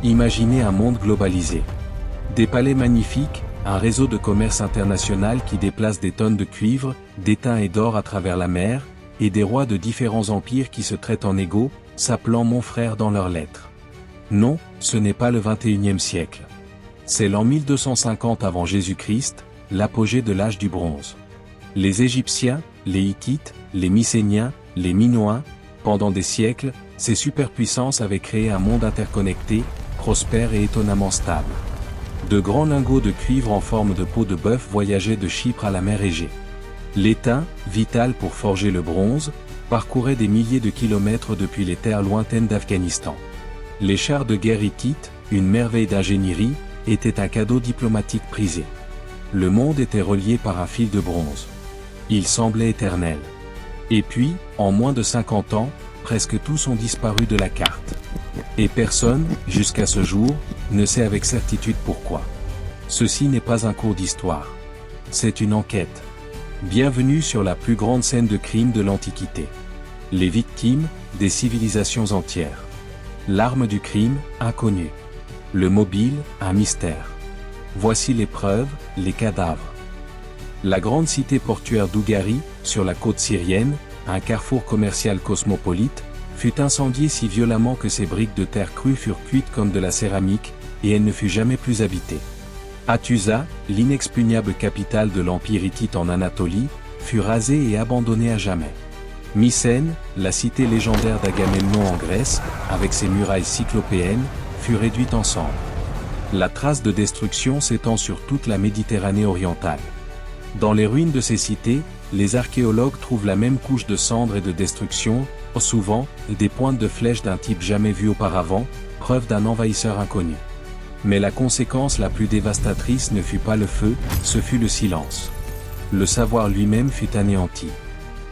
Imaginez un monde globalisé. Des palais magnifiques, un réseau de commerce international qui déplace des tonnes de cuivre, d'étain et d'or à travers la mer, et des rois de différents empires qui se traitent en égaux, s'appelant mon frère dans leurs lettres. Non, ce n'est pas le XXIe siècle. C'est l'an 1250 avant Jésus-Christ, l'apogée de l'âge du bronze. Les Égyptiens, les Hittites, les Mycéniens, les Minoens, pendant des siècles, ces superpuissances avaient créé un monde interconnecté, prospère et étonnamment stable. De grands lingots de cuivre en forme de peau de bœuf voyageaient de Chypre à la mer Égée. L'étain, vital pour forger le bronze, parcourait des milliers de kilomètres depuis les terres lointaines d'Afghanistan. Les chars de guerre hittites, une merveille d'ingénierie, étaient un cadeau diplomatique prisé. Le monde était relié par un fil de bronze. Il semblait éternel. Et puis, en moins de 50 ans, presque tous ont disparu de la carte. Et personne, jusqu'à ce jour, ne sait avec certitude pourquoi. Ceci n'est pas un cours d'histoire. C'est une enquête. Bienvenue sur la plus grande scène de crime de l'Antiquité. Les victimes, des civilisations entières. L'arme du crime, inconnue. Le mobile, un mystère. Voici les preuves, les cadavres. La grande cité portuaire d'Ougari, sur la côte syrienne, un carrefour commercial cosmopolite, fut incendiée si violemment que ses briques de terre crue furent cuites comme de la céramique, et elle ne fut jamais plus habitée. Hattusa, l'inexpugnable capitale de l'empire hittite en Anatolie, fut rasée et abandonnée à jamais. Mycène, la cité légendaire d'Agamemnon en Grèce, avec ses murailles cyclopéennes, fut réduite en cendres. La trace de destruction s'étend sur toute la Méditerranée orientale. Dans les ruines de ces cités, les archéologues trouvent la même couche de cendres et de destruction, souvent, des pointes de flèches d'un type jamais vu auparavant, preuve d'un envahisseur inconnu. Mais la conséquence la plus dévastatrice ne fut pas le feu, ce fut le silence. Le savoir lui-même fut anéanti.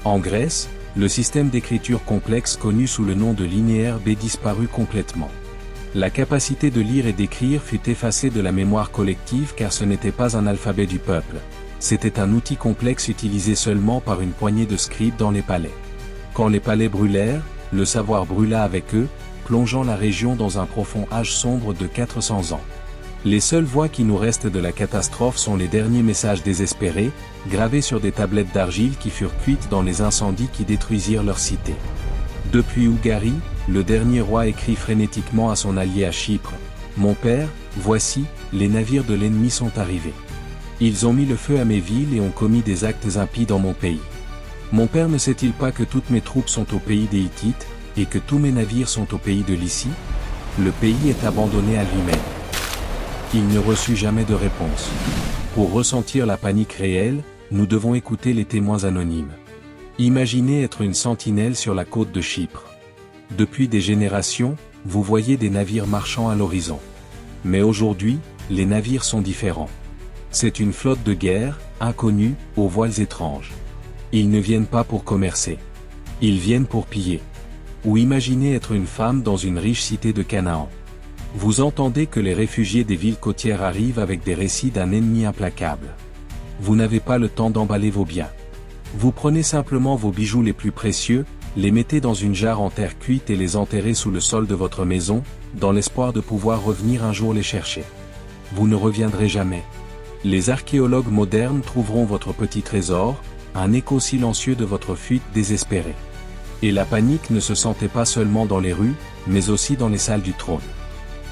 En Grèce, le système d'écriture complexe connu sous le nom de linéaire B disparut complètement. La capacité de lire et d'écrire fut effacée de la mémoire collective car ce n'était pas un alphabet du peuple. C'était un outil complexe utilisé seulement par une poignée de scribes dans les palais. Quand les palais brûlèrent, le savoir brûla avec eux, plongeant la région dans un profond âge sombre de 400 ans. Les seules voix qui nous restent de la catastrophe sont les derniers messages désespérés, gravés sur des tablettes d'argile qui furent cuites dans les incendies qui détruisirent leur cité. Depuis Ougari, le dernier roi écrit frénétiquement à son allié à Chypre, « Mon père, voici, les navires de l'ennemi sont arrivés. Ils ont mis le feu à mes villes et ont commis des actes impies dans mon pays. Mon père ne sait-il pas que toutes mes troupes sont au pays des Hittites, et que tous mes navires sont au pays de Lycie? Le pays est abandonné à lui-même. » Il ne reçut jamais de réponse. Pour ressentir la panique réelle, nous devons écouter les témoins anonymes. Imaginez être une sentinelle sur la côte de Chypre. Depuis des générations, vous voyez des navires marchands à l'horizon. Mais aujourd'hui, les navires sont différents. C'est une flotte de guerre, inconnue, aux voiles étranges. Ils ne viennent pas pour commercer. Ils viennent pour piller. Ou imaginez être une femme dans une riche cité de Canaan. Vous entendez que les réfugiés des villes côtières arrivent avec des récits d'un ennemi implacable. Vous n'avez pas le temps d'emballer vos biens. Vous prenez simplement vos bijoux les plus précieux, les mettez dans une jarre en terre cuite et les enterrez sous le sol de votre maison, dans l'espoir de pouvoir revenir un jour les chercher. Vous ne reviendrez jamais. Les archéologues modernes trouveront votre petit trésor, un écho silencieux de votre fuite désespérée. Et la panique ne se sentait pas seulement dans les rues, mais aussi dans les salles du trône.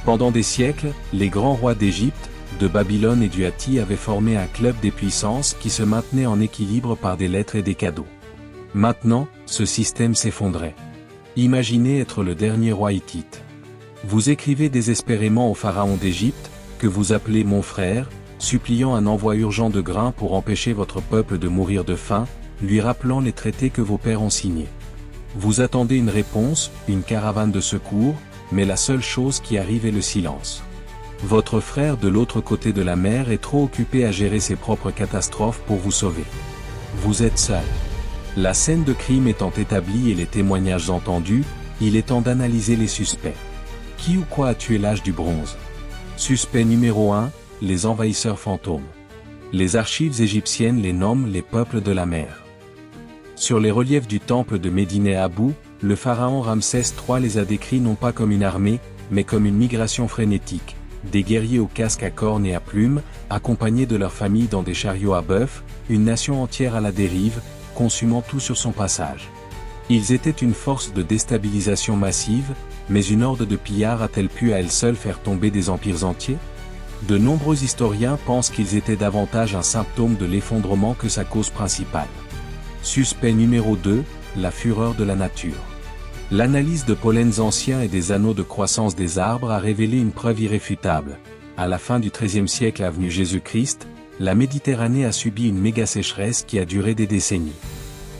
Pendant des siècles, les grands rois d'Égypte, de Babylone et du Hatti avaient formé un club des puissances qui se maintenait en équilibre par des lettres et des cadeaux. Maintenant, ce système s'effondrait. Imaginez être le dernier roi hittite. Vous écrivez désespérément au pharaon d'Égypte, que vous appelez mon frère, suppliant un envoi urgent de grains pour empêcher votre peuple de mourir de faim, lui rappelant les traités que vos pères ont signés. Vous attendez une réponse, une caravane de secours, mais la seule chose qui arrive est le silence. Votre frère de l'autre côté de la mer est trop occupé à gérer ses propres catastrophes pour vous sauver. Vous êtes seul. La scène de crime étant établie et les témoignages entendus, il est temps d'analyser les suspects. Qui ou quoi a tué l'âge du bronze? Suspect numéro 1, les envahisseurs fantômes. Les archives égyptiennes les nomment les peuples de la mer. Sur les reliefs du temple de Médine Abou, le pharaon Ramsès III les a décrits non pas comme une armée, mais comme une migration frénétique, des guerriers au casque à cornes et à plumes, accompagnés de leurs familles dans des chariots à bœuf, une nation entière à la dérive, consumant tout sur son passage. Ils étaient une force de déstabilisation massive, mais une horde de pillards a-t-elle pu à elle seule faire tomber des empires entiers? De nombreux historiens pensent qu'ils étaient davantage un symptôme de l'effondrement que sa cause principale. Suspect numéro 2, la fureur de la nature. L'analyse de pollens anciens et des anneaux de croissance des arbres a révélé une preuve irréfutable. À la fin du XIIIe siècle avenue Jésus-Christ, la Méditerranée a subi une méga sécheresse qui a duré des décennies.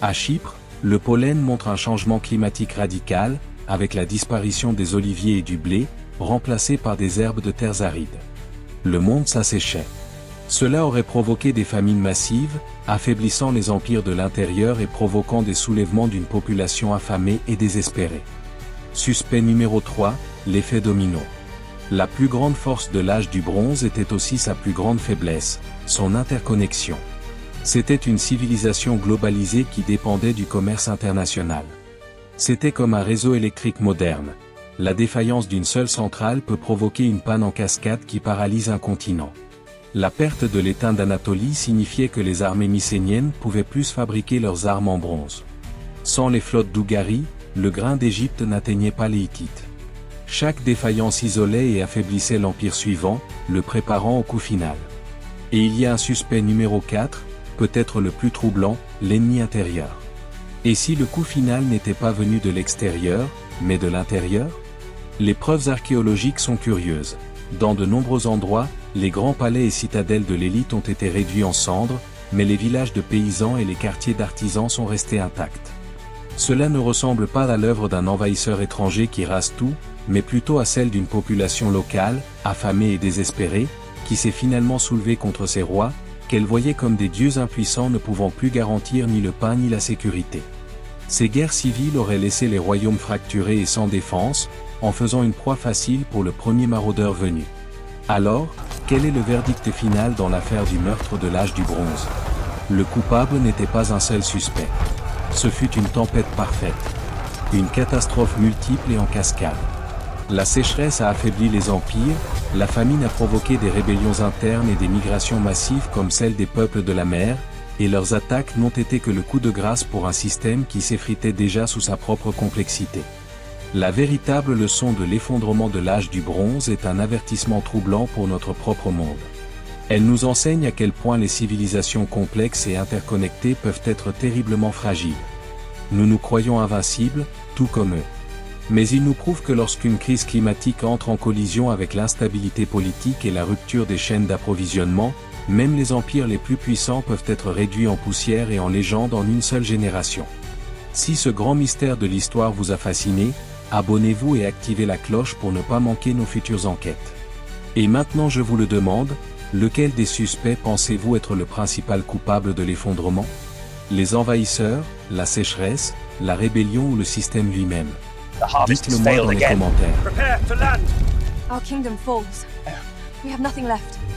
À Chypre, le pollen montre un changement climatique radical, avec la disparition des oliviers et du blé, remplacés par des herbes de terres arides. Le monde s'asséchait. Cela aurait provoqué des famines massives, affaiblissant les empires de l'intérieur et provoquant des soulèvements d'une population affamée et désespérée. Suspect numéro 3, l'effet domino. La plus grande force de l'âge du bronze était aussi sa plus grande faiblesse, son interconnexion. C'était une civilisation globalisée qui dépendait du commerce international. C'était comme un réseau électrique moderne. La défaillance d'une seule centrale peut provoquer une panne en cascade qui paralyse un continent. La perte de l'étain d'Anatolie signifiait que les armées mycéniennes pouvaient plus fabriquer leurs armes en bronze. Sans les flottes d'Ougarie, le grain d'Égypte n'atteignait pas les Hittites. Chaque défaillance isolait et affaiblissait l'empire suivant, le préparant au coup final. Et il y a un suspect numéro 4, peut-être le plus troublant, l'ennemi intérieur. Et si le coup final n'était pas venu de l'extérieur, mais de l'intérieur? Les preuves archéologiques sont curieuses. Dans de nombreux endroits, les grands palais et citadelles de l'élite ont été réduits en cendres, mais les villages de paysans et les quartiers d'artisans sont restés intacts. Cela ne ressemble pas à l'œuvre d'un envahisseur étranger qui rase tout, mais plutôt à celle d'une population locale, affamée et désespérée, qui s'est finalement soulevée contre ses rois, qu'elle voyait comme des dieux impuissants ne pouvant plus garantir ni le pain ni la sécurité. Ces guerres civiles auraient laissé les royaumes fracturés et sans défense, en faisant une proie facile pour le premier maraudeur venu. Alors, quel est le verdict final dans l'affaire du meurtre de l'âge du bronze? Le coupable n'était pas un seul suspect. Ce fut une tempête parfaite. Une catastrophe multiple et en cascade. La sécheresse a affaibli les empires, la famine a provoqué des rébellions internes et des migrations massives comme celles des peuples de la mer, et leurs attaques n'ont été que le coup de grâce pour un système qui s'effritait déjà sous sa propre complexité. La véritable leçon de l'effondrement de l'âge du bronze est un avertissement troublant pour notre propre monde. Elle nous enseigne à quel point les civilisations complexes et interconnectées peuvent être terriblement fragiles. Nous nous croyons invincibles, tout comme eux. Mais il nous prouve que lorsqu'une crise climatique entre en collision avec l'instabilité politique et la rupture des chaînes d'approvisionnement, même les empires les plus puissants peuvent être réduits en poussière et en légende en une seule génération. Si ce grand mystère de l'histoire vous a fasciné, abonnez-vous et activez la cloche pour ne pas manquer nos futures enquêtes. Et maintenant je vous le demande, lequel des suspects pensez-vous être le principal coupable de l'effondrement? Les envahisseurs, la sécheresse, la rébellion ou le système lui-même? Dites-le moi dans les commentaires. Our kingdom falls. We have nothing left.